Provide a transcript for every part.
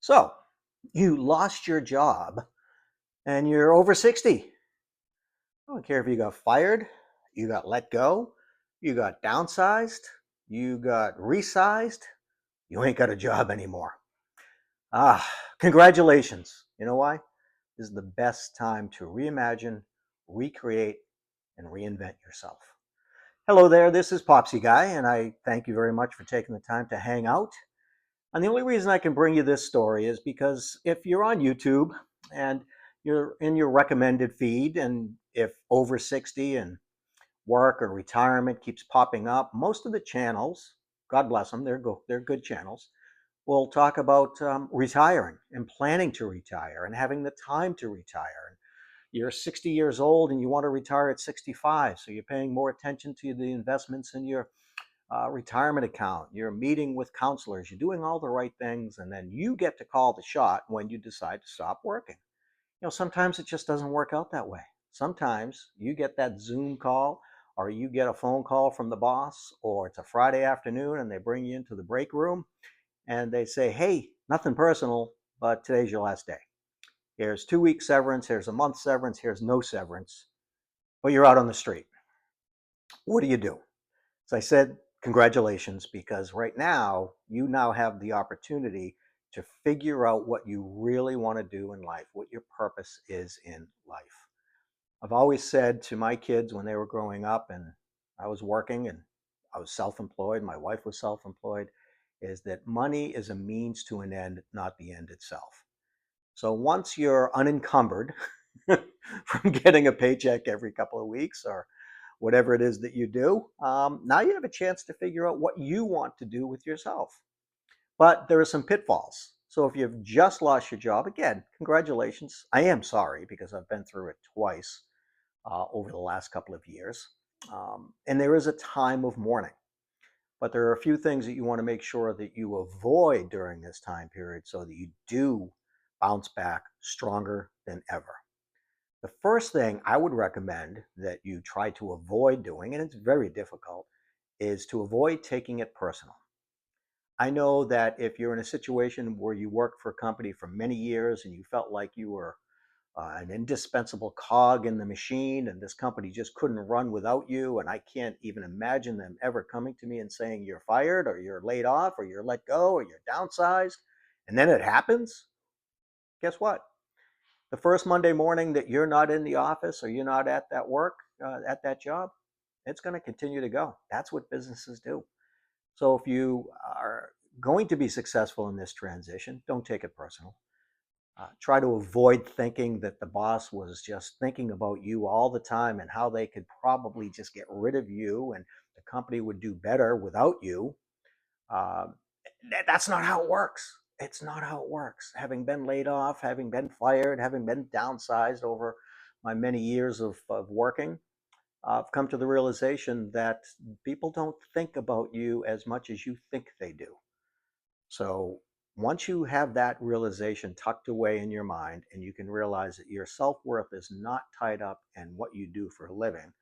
So, you lost your job and you're over 60. I don't care if you got fired, you got let go, you got downsized, you got resized, you ain't got a job anymore. Ah, congratulations. You know why? This is the best time to reimagine, recreate, and reinvent yourself. Hello there, this is Popsy Guy, and I thank you very much for taking the time to hang out. And the only reason I can bring you this story is because if you're on YouTube and you're in your recommended feed, and if over 60 and work or retirement keeps popping up, most of the channels, God bless them, they're good channels, will talk about retiring and planning to retire and having the time to retire. You're 60 years old and you want to retire at 65, so you're paying more attention to the investments in your retirement account, you're meeting with counselors, you're doing all the right things, and then you get to call the shot when you decide to stop working. Sometimes it just doesn't work out that way. Sometimes you get that Zoom call, or you get a phone call from the boss, or it's a Friday afternoon and they bring you into the break room and they say, hey, nothing personal, but today's your last day. Here's 2 weeks severance, here's a month severance, here's no severance, but you're out on the street. What do? So I said, congratulations, because right now, you now have the opportunity to figure out what you really want to do in life, what your purpose is in life. I've always said to my kids when they were growing up and I was working and I was self-employed, my wife was self-employed, is that money is a means to an end, not the end itself. So once you're unencumbered from getting a paycheck every couple of weeks or whatever it is that you do, now you have a chance to figure out what you want to do with yourself. But there are some pitfalls. So if you've just lost your job, again, congratulations. I am sorry because I've been through it twice over the last couple of years. And there is a time of mourning. But there are a few things that you want to make sure that you avoid during this time period so that you do bounce back stronger than ever. The first thing I would recommend that you try to avoid doing, and it's very difficult, is to avoid taking it personal. I know that if you're in a situation where you worked for a company for many years and you felt like you were an indispensable cog in the machine and this company just couldn't run without you, and I can't even imagine them ever coming to me and saying you're fired or you're laid off or you're let go or you're downsized, and then it happens, guess what? The first Monday morning that you're not in the office or you're not at that work, at that job, it's going to continue to go. That's what businesses do. So if you are going to be successful in this transition, don't take it personal. Try to avoid thinking that the boss was just thinking about you all the time and how they could probably just get rid of you and the company would do better without you. Uh, that's not how it works. It's not how it works. Having been laid off, having been fired, having been downsized over my many years of working, I've come to the realization that people don't think about you as much as you think they do. So once you have that realization tucked away in your mind and you can realize that your self-worth is not tied up in what you do for a living,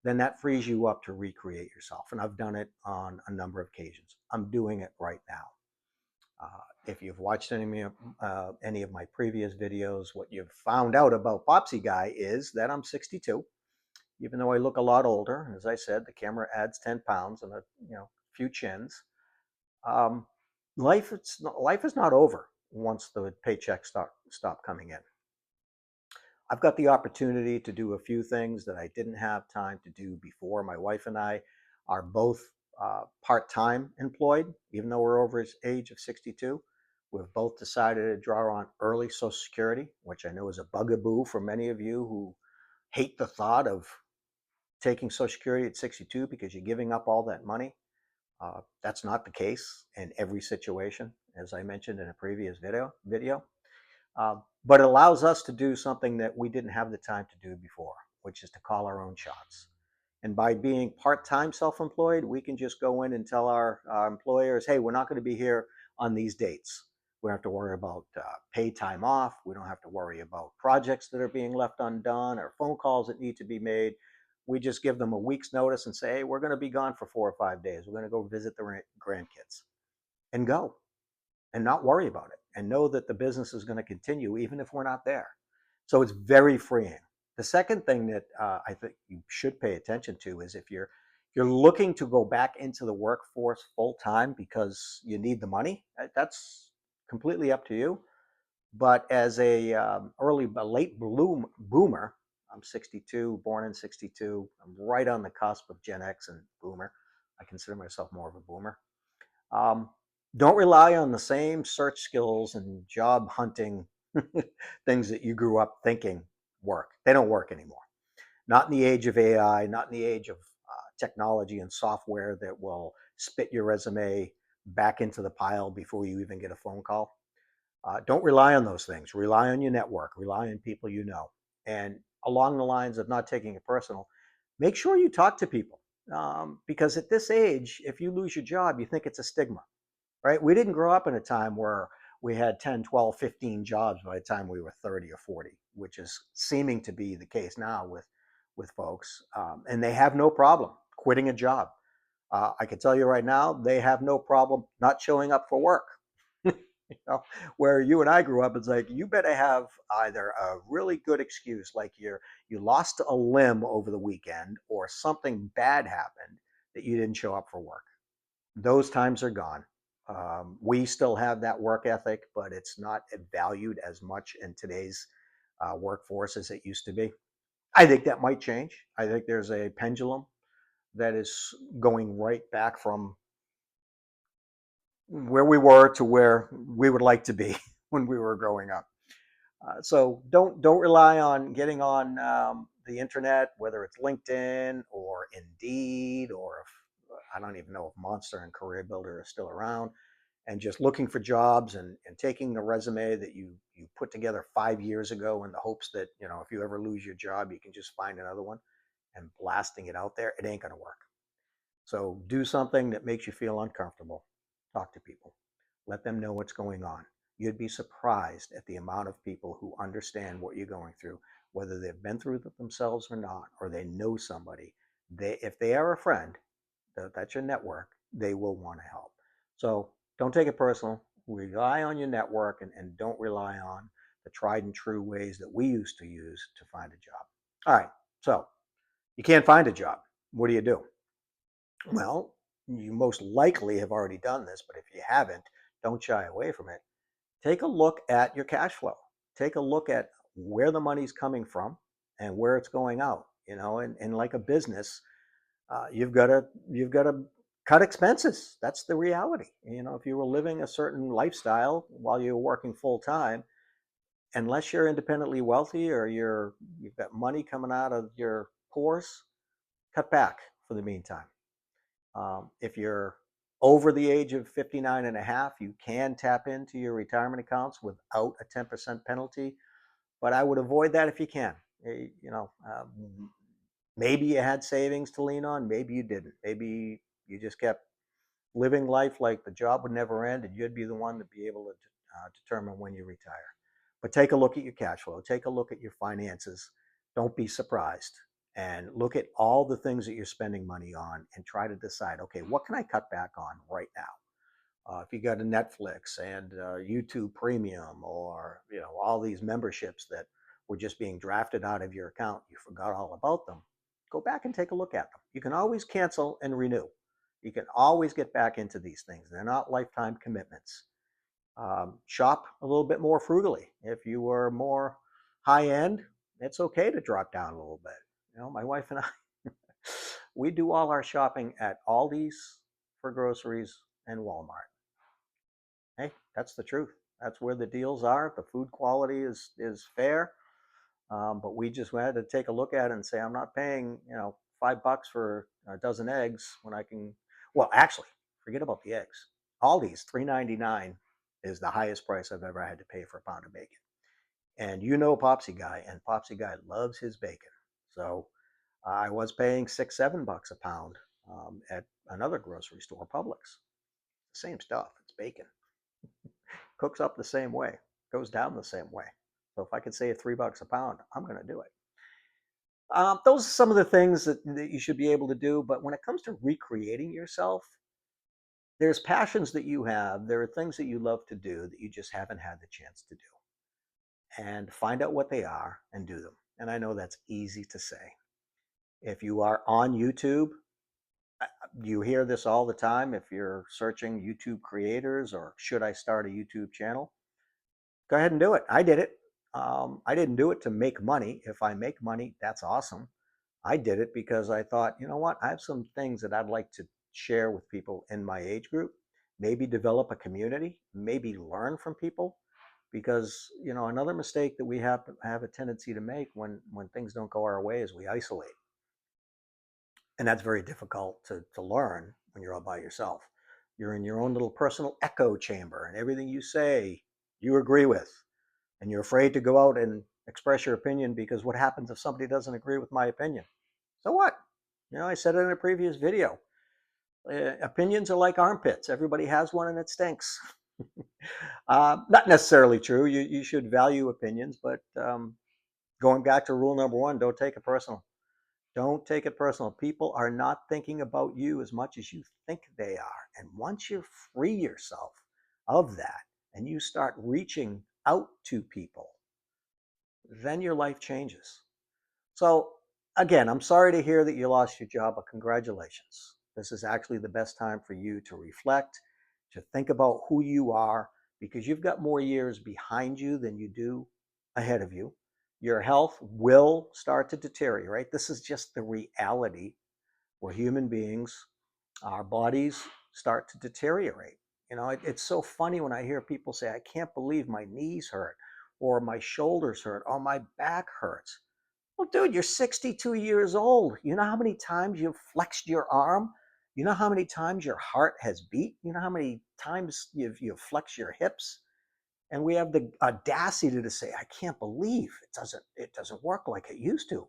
then that frees you up to recreate yourself. And I've done it on a number of occasions. I'm doing it right now. If you've watched any of my previous videos, what you've found out about Popsy Guy is that I'm 62, even though I look a lot older. As I said, the camera adds 10 pounds and a few chins. Um, life is not over once the paychecks stop coming in. I've got the opportunity to do a few things that I didn't have time to do before. My wife and I are both part-time employed, even though we're over the age of 62. We've both decided to draw on early Social Security, which I know is a bugaboo for many of you who hate the thought of taking Social Security at 62 because you're giving up all that money. That's not the case in every situation, as I mentioned in a previous video. But it allows us to do something that we didn't have the time to do before, which is to call our own shots. And by being part-time self-employed, we can just go in and tell our employers, hey, we're not going to be here on these dates. We don't have to worry about paid time off. We don't have to worry about projects that are being left undone or phone calls that need to be made. We just give them a week's notice and say, hey, we're going to be gone for 4 or 5 days. We're going to go visit the grandkids and go and not worry about it. and know that the business is going to continue even if we're not there. So it's very freeing. The second thing that I think you should pay attention to is if you're looking to go back into the workforce full time because you need the money, that's completely up to you. But as a late boomer, I'm 62, born in 62. I'm right on the cusp of Gen X and boomer. I consider myself more of a boomer. Um, don't rely on the same search skills and job hunting things that you grew up thinking work. They don't work anymore. Not in the age of AI, not in the age of technology and software that will spit your resume back into the pile before you even get a phone call. Don't rely on those things. Rely on your network. Rely on people you know. And along the lines of not taking it personal, make sure you talk to people. Because at this age, if you lose your job, you think it's a stigma, right? We didn't grow up in a time where we had 10, 12, 15 jobs by the time we were 30 or 40, which is seeming to be the case now with folks. And they have no problem quitting a job. I can tell you right now, they have no problem not showing up for work. You know, where you and I grew up, it's like you better have either a really good excuse, like you lost a limb over the weekend, or something bad happened that you didn't show up for work. Those times are gone. We still have that work ethic, but it's not valued as much in today's workforce as it used to be. I think that might change. I think there's a pendulum that is going right back from where we were to where we would like to be when we were growing up. So don't rely on getting on the internet, whether it's LinkedIn or Indeed, or if, I don't even know if Monster and Career Builder are still around, and just looking for jobs and taking the resume that you put together 5 years ago in the hopes that, if you ever lose your job, you can just find another one, and blasting it out there. It ain't going to work. So do something that makes you feel uncomfortable. Talk to people. Let them know what's going on. You'd be surprised at the amount of people who understand what you're going through, whether they've been through it themselves or not, or they know somebody. If they are a friend, that's your network, they will want to help. So don't take it personal. Rely on your network, and don't rely on the tried and true ways that we used to use to find a job. All right. So you can't find a job. What do you do? Well, you most likely have already done this, but if you haven't, don't shy away from it. Take a look at your cash flow. Take a look at where the money's coming from and where it's going out. And like a business, you've got to cut expenses. That's the reality. If you were living a certain lifestyle while you were working full time, unless you're independently wealthy or you've got money coming out of your pores, cut back for the meantime. If you're over the age of 59 and a half, you can tap into your retirement accounts without a 10% penalty, but I would avoid that if you can. Maybe you had savings to lean on, maybe you didn't. Maybe you just kept living life like the job would never end and you'd be the one to be able to determine when you retire. But take a look at your cash flow, take a look at your finances. Don't be surprised, and look at all the things that you're spending money on and try to decide, okay, what can I cut back on right now? If you got a Netflix and YouTube Premium, or all these memberships that were just being drafted out of your account, you forgot all about them. Go back and take a look at them. You can always cancel and renew. You can always get back into these things. They're not lifetime commitments. Shop a little bit more frugally. If you were more high end, it's okay to drop down a little bit. My wife and I, we do all our shopping at Aldi's for groceries and Walmart. Hey, that's the truth. That's where the deals are. The food quality is fair, but we just had to take a look at it and say, I'm not paying $5 for a dozen eggs when I can. Well, actually, forget about the eggs. Aldi's $3.99 is the highest price I've ever had to pay for a pound of bacon. And Popsy Guy, and Popsy Guy loves his bacon. So I was paying $6, $7 a pound at another grocery store, Publix. Same stuff. It's bacon. Cooks up the same way, goes down the same way. So if I could save $3 a pound, I'm going to do it. Those are some of the things that you should be able to do. But when it comes to recreating yourself, there's passions that you have, there are things that you love to do that you just haven't had the chance to do. And find out what they are and do them. And I know that's easy to say. If you are on YouTube, you hear this all the time. If you're searching YouTube creators or should I start a YouTube channel, go ahead and do it. I did it. I didn't do it to make money. If I make money, that's awesome. I did it because I thought, you know what? I have some things that I'd like to share with people in my age group, maybe develop a community, maybe learn from people. Because, another mistake that we have a tendency to make when things don't go our way is we isolate. And that's very difficult to learn when you're all by yourself. You're in your own little personal echo chamber, and everything you say, you agree with. And you're afraid to go out and express your opinion because what happens if somebody doesn't agree with my opinion? So what? I said it in a previous video. Opinions are like armpits. Everybody has one and it stinks. Not necessarily true. You should value opinions, but going back to rule number one, don't take it personal. Don't take it personal. People are not thinking about you as much as you think they are. And once you free yourself of that and you start reaching out to people, then your life changes. So, again, I'm sorry to hear that you lost your job, but congratulations. This is actually the best time for you to reflect, to think about who you are, because you've got more years behind you than you do ahead of you. Your health will start to deteriorate. This is just the reality. We're human beings, our bodies start to deteriorate. It's so funny when I hear people say, I can't believe my knees hurt, or my shoulders hurt, or my back hurts. Well, dude, you're 62 years old. You know how many times you've flexed your arm? You know how many times your heart has beat? You know how many times you've flexed your hips? And we have the audacity to say, I can't believe it doesn't work like it used to.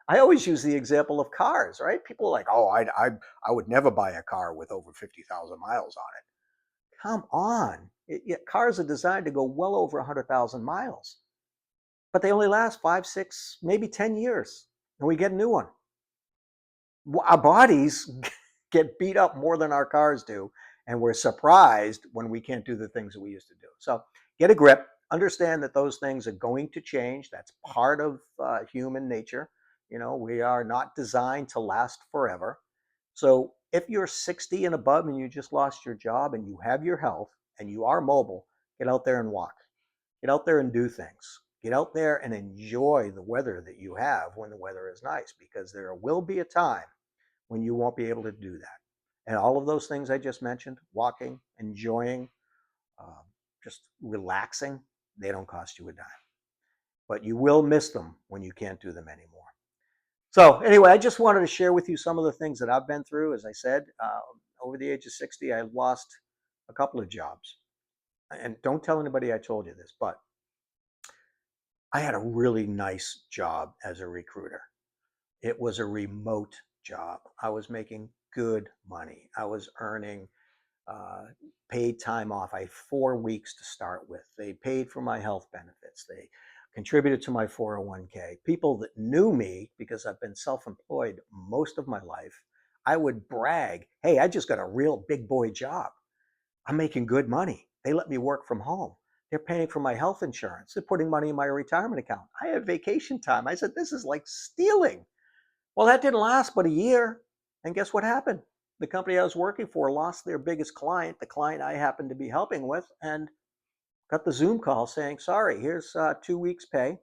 I always use the example of cars, right? People are like, oh, I would never buy a car with over 50,000 miles on it. Come on. Cars are designed to go well over 100,000 miles, but they only last 5, 6, maybe 10 years, and we get a new one. Our bodies get beat up more than our cars do, and we're surprised when we can't do the things that we used to do. So get a grip. Understand that those things are going to change. That's part of human nature. We are not designed to last forever. So if you're 60 and above and you just lost your job and you have your health and you are mobile, get out there and walk. Get out there and do things. Get out there and enjoy the weather that you have when the weather is nice, because there will be a time when you won't be able to do that. And all of those things I just mentioned, walking, enjoying, uh, just relaxing, they don't cost you a dime. But you will miss them when you can't do them anymore. So anyway, I just wanted to share with you some of the things that I've been through. As I said, over the age of 60, I lost a couple of jobs. And don't tell anybody I told you this, but I had a really nice job as a recruiter. It was a remote job. I was making good money. I was earning uh, paid time off. I had 4 weeks to start with. They paid for my health benefits. They contributed to my 401k. People that knew me, because I've been self-employed most of my life, I would brag, hey, I just got a real big boy job. I'm making good money. They let me work from home. They're paying for my health insurance. They're putting money in my retirement account. I have vacation time. I said, this is like stealing. Well, that didn't last but a year. And guess what happened? The company I was working for lost their biggest client, the client I happened to be helping with, and got the Zoom call saying, sorry, here's 2 weeks pay.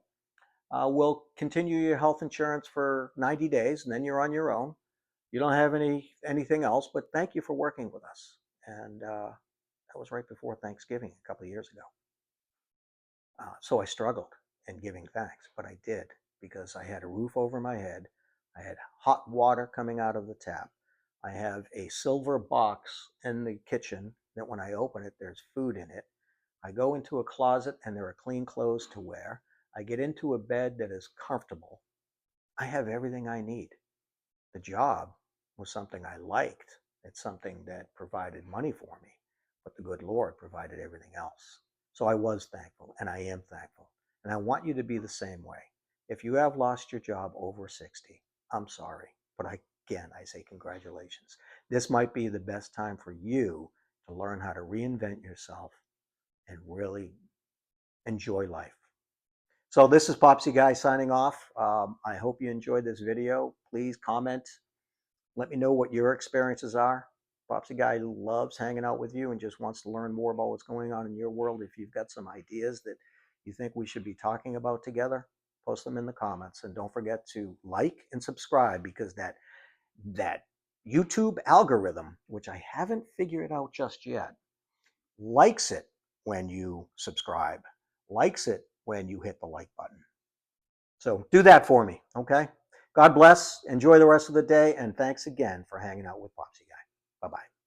We'll continue your health insurance for 90 days, and then you're on your own. You don't have anything else, but thank you for working with us. And that was right before Thanksgiving a couple of years ago. So I struggled in giving thanks, but I did, because I had a roof over my head. I had hot water coming out of the tap. I have a silver box in the kitchen that when I open it, there's food in it. I go into a closet and there are clean clothes to wear. I get into a bed that is comfortable. I have everything I need. The job was something I liked. It's something that provided money for me, but the good Lord provided everything else. So I was thankful, and I am thankful. And I want you to be the same way. If you have lost your job over 60, I'm sorry. But again, I say congratulations. this might be the best time for you to learn how to reinvent yourself and really enjoy life. So this is Popsy Guy signing off. I hope you enjoyed this video. Please comment. Let me know what your experiences are. Popsy Guy loves hanging out with you and just wants to learn more about what's going on in your world. If you've got some ideas that you think we should be talking about together, post them in the comments. And don't forget to like and subscribe, because that YouTube algorithm, which I haven't figured out just yet, likes it when you subscribe, likes it when you hit the like button. So do that for me, okay? God bless. Enjoy the rest of the day, and thanks again for hanging out with Popsy Guy. Bye-bye.